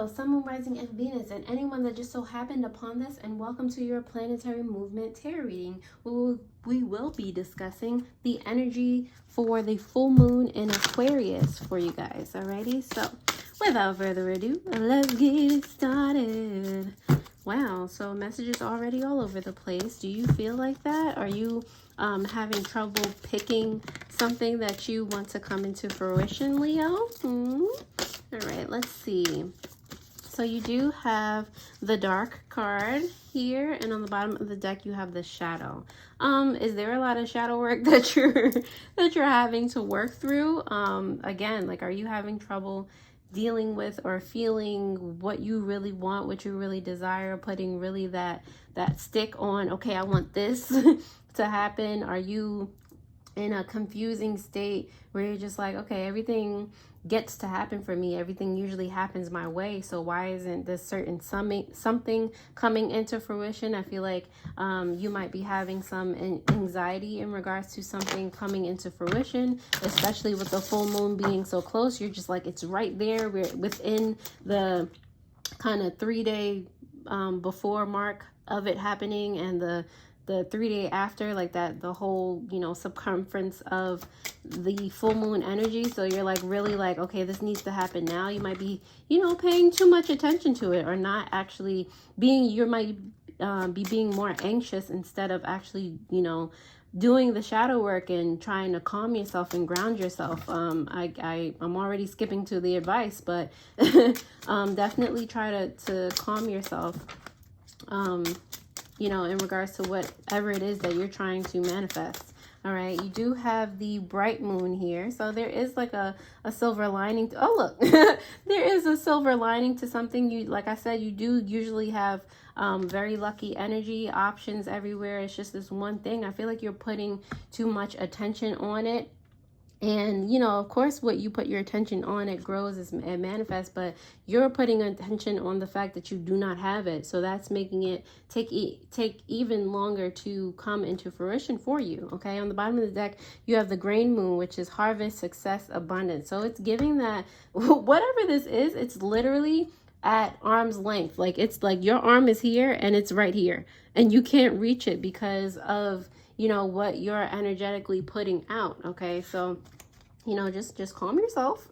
Leo, Sun, Moon, Rising, and Venus, and anyone that just so happened upon this, and welcome to your planetary movement tarot reading. We will be discussing the energy for the full moon in Aquarius for you guys. Alrighty, so without further ado, let's get it started. Wow, so messages already all over the place. Do you feel like that? Are you having trouble picking something that you want to come into fruition, Leo? All right, let's see. So you do have the dark card here, and on the bottom of the deck you have the shadow. Is there a lot of shadow work that you're having to work through? Again, like, are you having trouble dealing with or feeling what you really want, what you really desire, putting really that stick on, okay, I want this to happen? Are you in a confusing state where you're just like, okay, everything gets to happen for me, everything usually happens my way, so why isn't this certain something coming into fruition? I feel like you might be having some anxiety in regards to something coming into fruition, especially with the full moon being so close. You're just like, it's right there, we're within the kind of 3-day before mark of it happening, and the 3-day after, like that, the whole, you know, circumference of the full moon energy. So you're like really like, okay, this needs to happen now. You might be, you know, paying too much attention to it, or not actually being, you might be being more anxious instead of actually, you know, doing the shadow work and trying to calm yourself and ground yourself. I'm already skipping to the advice, but definitely try to calm yourself, you know, in regards to whatever it is that you're trying to manifest. All right, you do have the bright moon here, so there is like a silver lining to, oh look, there is a silver lining to something. You, like I said, you do usually have very lucky energy, options everywhere. It's just this one thing. I feel like you're putting too much attention on it. And, you know, of course, what you put your attention on, it grows, it manifests, but you're putting attention on the fact that you do not have it. So that's making it take even longer to come into fruition for you. Okay, on the bottom of the deck, you have the grain moon, which is harvest, success, abundance. So it's giving that, whatever this is, it's literally at arm's length. Like, it's like your arm is here and it's right here, and you can't reach it because of, you know, what you're energetically putting out. Okay, so, you know, just calm yourself.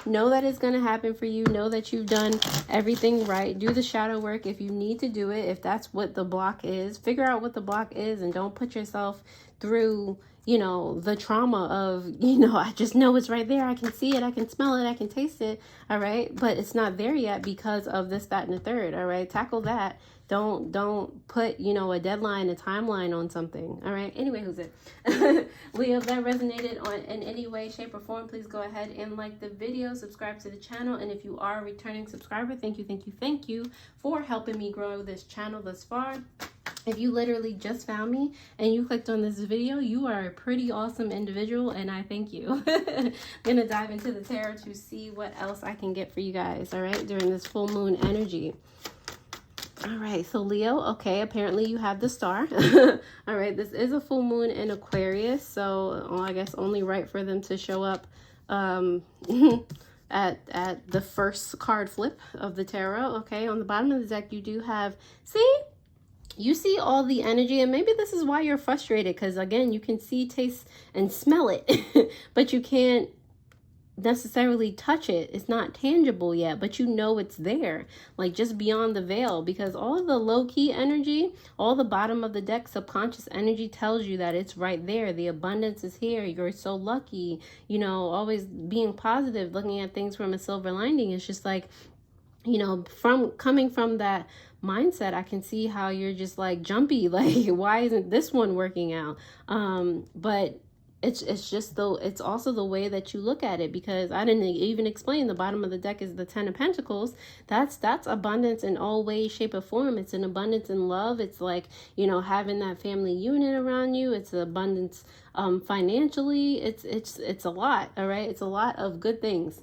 Know that it's going to happen for you. Know that you've done everything right. Do the shadow work if you need to do it. If that's what the block is, figure out what the block is, and don't put yourself through, you know, the trauma of, you know, I just know it's right there. I can see it. I can smell it. I can taste it. All right. But it's not there yet because of this, that, and the third. All right. Tackle that. Don't put, you know, a deadline, a timeline on something. All right. Anyway, who's it? Leo, if that resonated in any way, shape, or form, please go ahead and like the video, subscribe to the channel. And if you are a returning subscriber, thank you for helping me grow this channel thus far. If you literally just found me and you clicked on this video, you are a pretty awesome individual, and I thank you. I'm gonna dive into the tarot to see what else I can get for you guys, all right, during this full moon energy. All right, so Leo, okay, apparently you have the star. All right, this is a full moon in Aquarius, so I guess only right for them to show up at the first card flip of the tarot. Okay, on the bottom of the deck, you do have, you see all the energy, and maybe this is why you're frustrated, because again, you can see, taste, and smell it, but you can't necessarily touch it. It's not tangible yet, but you know it's there, like just beyond the veil, because all of the low-key energy, all the bottom of the deck subconscious energy tells you that it's right there. The abundance is here. You're so lucky, you know, always being positive, looking at things from a silver lining. It's just like, you know, coming from that mindset, I can see how you're just like jumpy, like, why isn't this one working out? But it's just it's also the way that you look at it, because I didn't even explain the bottom of the deck is the 10 of Pentacles. That's abundance in all ways, shape, or form. It's an abundance in love. It's like, you know, having that family unit around you. It's an abundance financially. It's a lot. All right, it's a lot of good things.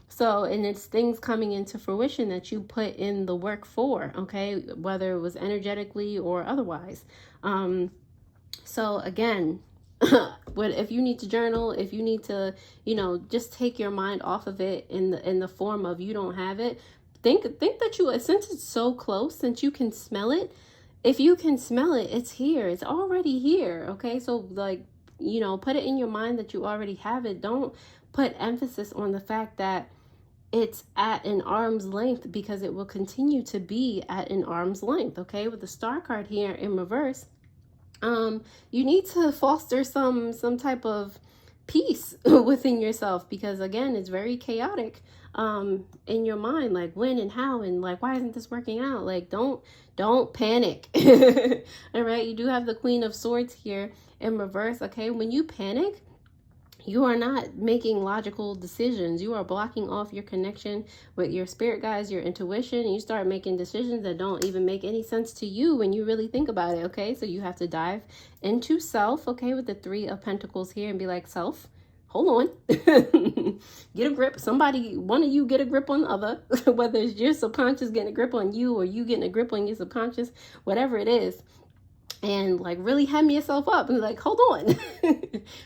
So, and it's things coming into fruition that you put in the work for, okay, whether it was energetically or otherwise. So again, if you need to journal, if you need to, you know, just take your mind off of it in the form of you don't have it, think that you, since it's so close, since you can smell it, if you can smell it, it's here. It's already here. Okay. So like, you know, put it in your mind that you already have it. Don't put emphasis on the fact that it's at an arm's length, because it will continue to be at an arm's length. Okay. With the Star card here in reverse, you need to foster some type of peace within yourself, because again, it's very chaotic in your mind, like when and how and like why isn't this working out. Like don't panic. All right, you do have the Queen of Swords here in reverse. Okay, when you panic, you are not making logical decisions. You are blocking off your connection with your spirit guides, your intuition, and you start making decisions that don't even make any sense to you when you really think about it. Okay, so you have to dive into self, okay, with the Three of Pentacles here, and be like, self, hold on. Get a grip. Somebody, one of you get a grip on the other, whether it's your subconscious getting a grip on you or you getting a grip on your subconscious, whatever it is. And like really hem yourself up and like, hold on,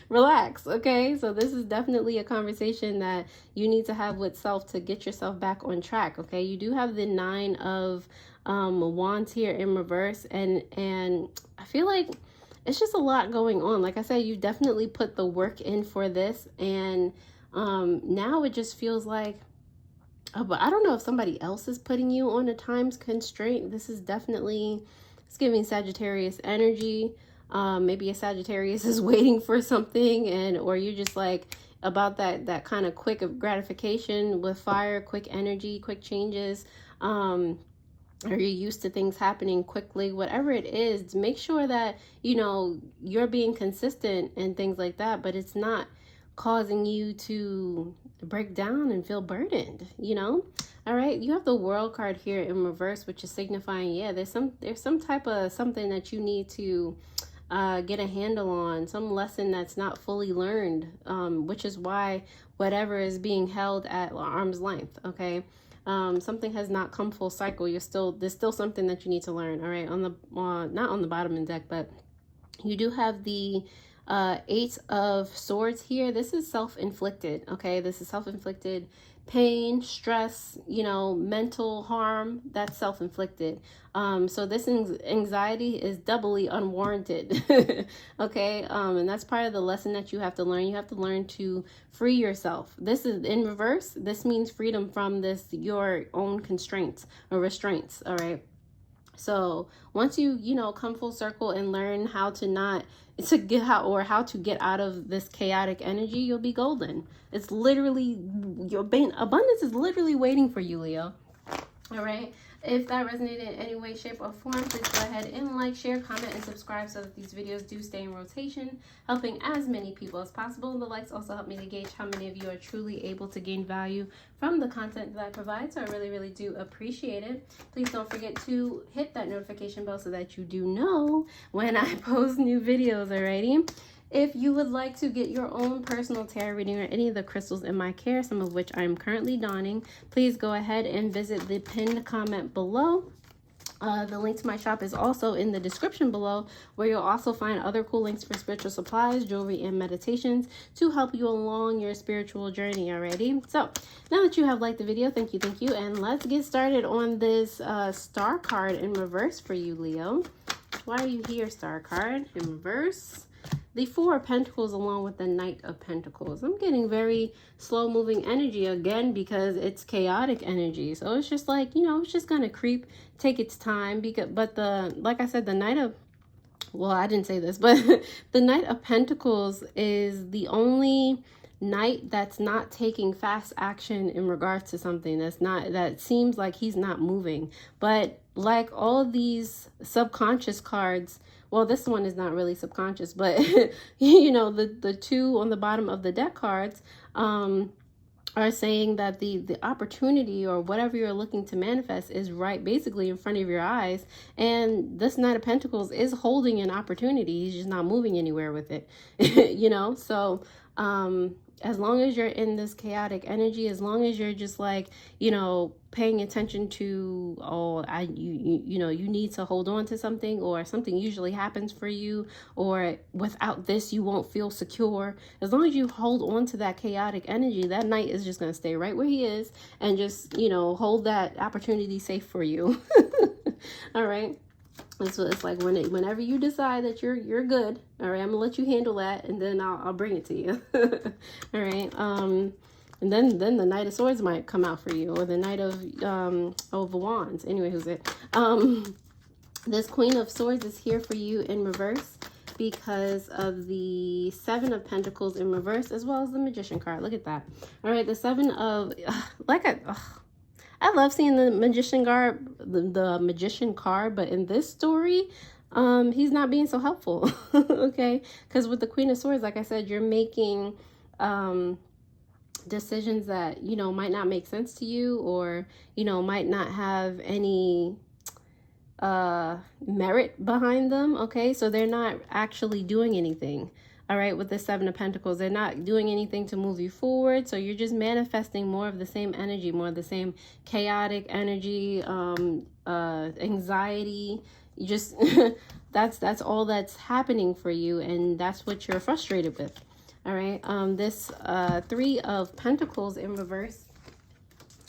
relax. Okay. So this is definitely a conversation that you need to have with self to get yourself back on track. Okay. You do have the Nine of Wands here in reverse. And I feel like it's just a lot going on. Like I said, you definitely put the work in for this. And now it just feels like, but I don't know if somebody else is putting you on a time constraint. This is definitely, it's giving Sagittarius energy. Maybe a Sagittarius is waiting for something, and or you're just like about that kind of quick of gratification with fire, quick energy, quick changes. Or you're used to things happening quickly. Whatever it is, make sure that, you know, you're being consistent and things like that, but it's not causing you to break down and feel burdened, you know. All right, you have the World card here in reverse, which is signifying, yeah, there's some type of something that you need to get a handle on, some lesson that's not fully learned, which is why whatever is being held at arm's length. Okay, something has not come full cycle. There's still something that you need to learn. All right, on the not on the bottom of the deck, but you do have the Eight of Swords here. This is self-inflicted. Okay, this is self-inflicted pain, stress, you know, mental harm. That's self-inflicted. So this anxiety is doubly unwarranted. Okay, and that's part of the lesson that you have to learn. You have to learn to free yourself. This is in reverse. This means freedom from your own constraints or restraints. All right. So once you know, come full circle and learn how to get out of this chaotic energy, you'll be golden. It's literally, your abundance is literally waiting for you, Leo. All right. If that resonated in any way, shape, or form, please go ahead and like, share, comment, and subscribe so that these videos do stay in rotation, helping as many people as possible. The likes also help me to gauge how many of you are truly able to gain value from the content that I provide, so I really, really do appreciate it. Please don't forget to hit that notification bell so that you do know when I post new videos, alrighty? If you would like to get your own personal tarot reading or any of the crystals in my care, some of which I'm currently donning, please go ahead and visit the pinned comment below. The link to my shop is also in the description below, where you'll also find other cool links for spiritual supplies, jewelry, and meditations to help you along your spiritual journey already. So now that you have liked the video, thank you, and let's get started on this Star card in reverse for you, Leo. Why are you here, Star card in reverse? The Four of Pentacles along with the Knight of Pentacles. I'm getting very slow moving energy again because it's chaotic energy. So it's just like, you know, it's just going to creep, take its time. But like I said, the Knight of, well, I didn't say this, but the Knight of Pentacles is the only knight that's not taking fast action in regards to something that seems like he's not moving. But like all these subconscious cards, well, this one is not really subconscious, but you know, the two on the bottom of the deck cards are saying that the opportunity or whatever you're looking to manifest is right basically in front of your eyes. And this Knight of Pentacles is holding an opportunity. He's just not moving anywhere with it, you know? So as long as you're in this chaotic energy, as long as you're just like, you know, paying attention to, oh, you know, you need to hold on to something, or something usually happens for you, or without this you won't feel secure. As long as you hold on to that chaotic energy, that knight is just going to stay right where he is and just, you know, hold that opportunity safe for you. All right. So it's like whenever you decide that you're good, all right, I'm gonna let you handle that, and then I'll bring it to you. All right. And then the Knight of Swords might come out for you, or the Knight of Wands. Anyway, who's it? This Queen of Swords is here for you in reverse because of the Seven of Pentacles in reverse, as well as the Magician card. Look at that. All right, the Seven of I love seeing the Magician card, the Magician card, but in this story, he's not being so helpful. Okay, because with the Queen of Swords, like I said, you're making decisions that, you know, might not make sense to you, or, you know, might not have any merit behind them. Okay, so they're not actually doing anything. All right, with the Seven of Pentacles, they're not doing anything to move you forward. So you're just manifesting more of the same energy, more of the same chaotic energy, anxiety. You just that's all that's happening for you, and that's what you're frustrated with. All right, this Three of Pentacles in reverse.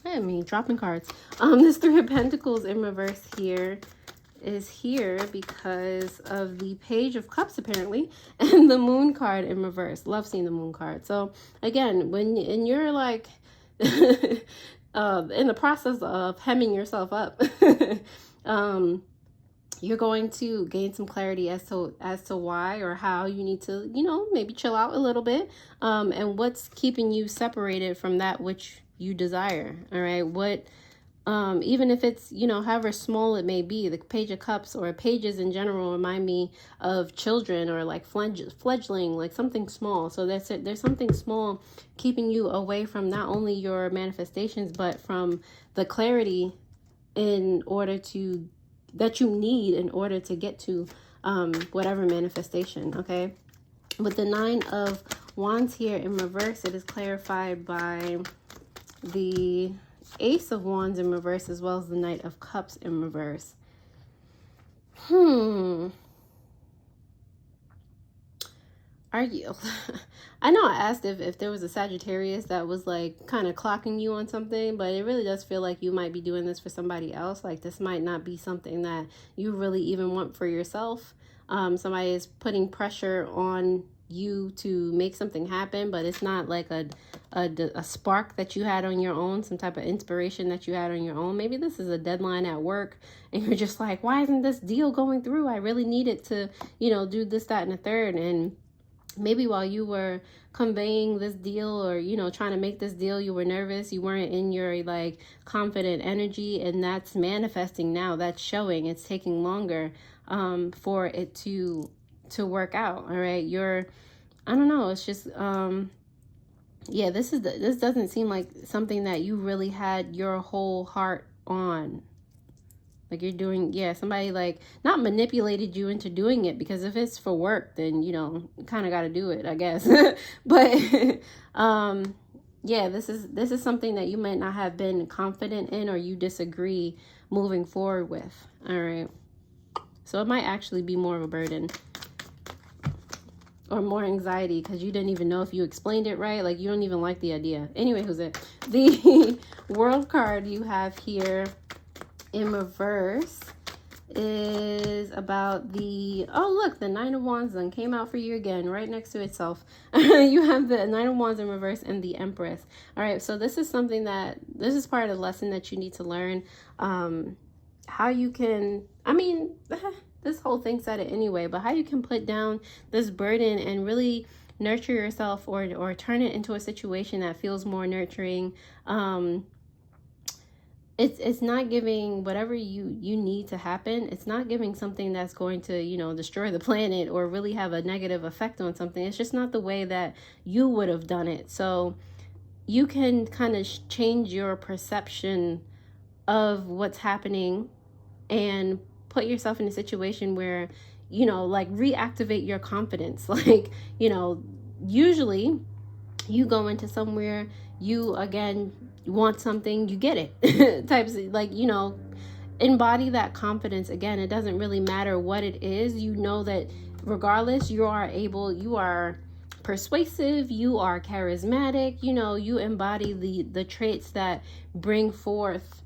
I mean, dropping cards. This Three of Pentacles in reverse here is here because of the Page of Cups, apparently, and the Moon card in reverse. Love seeing the Moon card. So again, when you're like in the process of hemming yourself up, you're going to gain some clarity as to why or how you need to, you know, maybe chill out a little bit, and what's keeping you separated from that which you desire. All right, what even if it's, you know, however small it may be. The Page of Cups, or pages in general, remind me of children, or like fledgling, like something small. So that's it. There's something small keeping you away from not only your manifestations, but from the clarity that you need in order to get to whatever manifestation. Okay, with the Nine of Wands here in reverse, it is clarified by the Ace of Wands in reverse, as well as the Knight of Cups in reverse. Are you I know I asked if there was a Sagittarius that was like kind of clocking you on something, but it really does feel like you might be doing this for somebody else. Like this might not be something that you really even want for yourself. Somebody is putting pressure on you to make something happen, but it's not like a spark that you had on your own, some type of inspiration that you had on your own. Maybe this is a deadline at work and you're just like, why isn't this deal going through? I really needed to, you know, do this, that, and the third. And maybe while you were conveying this deal, or, you know, trying to make this deal, you were nervous, you weren't in your like confident energy, and that's manifesting now. That's showing. It's taking longer for it to work out. All right, I don't know, it's just yeah, this doesn't seem like something that you really had your whole heart on. Like you're doing, yeah, somebody like not manipulated you into doing it, because if it's for work, then, you know, you kind of got to do it, I guess. But yeah, this is something that you might not have been confident in, or you disagree moving forward with. All right, so it might actually be more of a burden, or more anxiety, because you didn't even know if you explained it right. Like you don't even like the idea. Anyway, who's it? The World card you have here in reverse is about the, oh look, the Nine of Wands then came out for you again, right next to itself. You have the Nine of Wands in reverse and the Empress. All right, so this is something this is part of the lesson that you need to learn, how you can, I mean, this whole thing said it anyway, but how you can put down this burden and really nurture yourself, or turn it into a situation that feels more nurturing. It's not giving whatever you need to happen. It's not giving something that's going to, you know, destroy the planet or really have a negative effect on something. It's just not the way that you would have done it. So you can kind of change your perception of what's happening and put yourself in a situation where, you know, like reactivate your confidence. Like, you know, usually you go into somewhere, you again want something, you get it. Types of, like, you know, embody that confidence. Again, it doesn't really matter what it is. You know that regardless, you are persuasive, you are charismatic, you know, you embody the traits that bring forth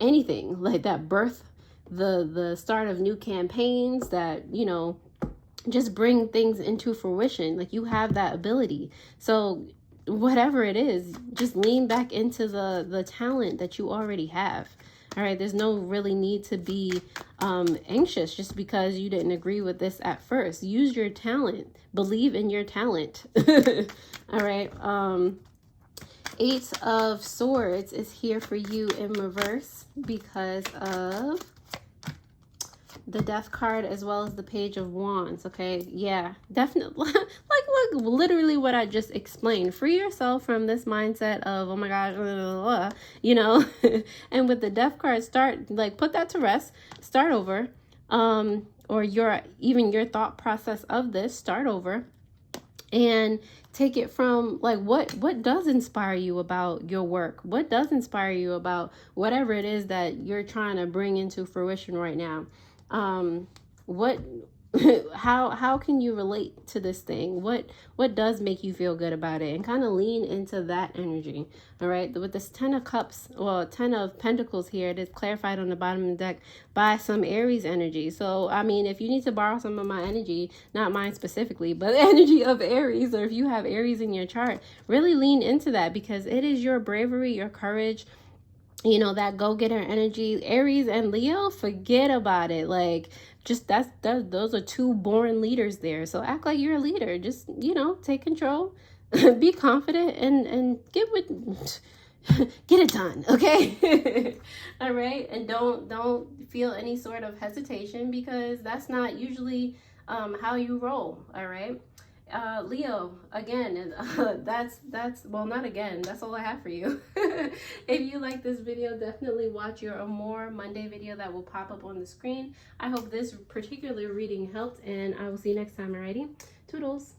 anything, like that birth, the start of new campaigns, that, you know, just bring things into fruition. Like, you have that ability. So whatever it is, just lean back into the talent that you already have. All right, there's no really need to be anxious just because you didn't agree with this at first. Use your talent, believe in your talent. All right, 8 of Swords is here for you in reverse because of the Death card as well as the Page of Wands. Okay, yeah, definitely. like literally what I just explained. Free yourself from this mindset of, oh my gosh, blah, blah, blah, you know. And with the Death card, put that to rest, start over. Or your thought process of this, start over and take it from, like, what does inspire you about your work? What does inspire you about whatever it is that you're trying to bring into fruition right now? How can you relate to this thing? What does make you feel good about it? And kind of lean into that energy. All right, with this 10 of Cups, well, 10 of Pentacles here, it is clarified on the bottom of the deck by some Aries energy. So I mean, if you need to borrow some of my energy, not mine specifically, but the energy of Aries, or if you have Aries in your chart, really lean into that, because it is your bravery, your courage, you know, that go-getter energy. Aries and Leo, forget about it. Like, just those are 2 born leaders there. So act like you're a leader. Just, you know, take control, be confident, and get it done. Okay. All right. And don't feel any sort of hesitation, because that's not usually how you roll. All right. Leo, again, well, not again, that's all I have for you. If you like this video, definitely watch your Amor Monday video that will pop up on the screen. I hope this particular reading helped, and I will see you next time. Alrighty, toodles.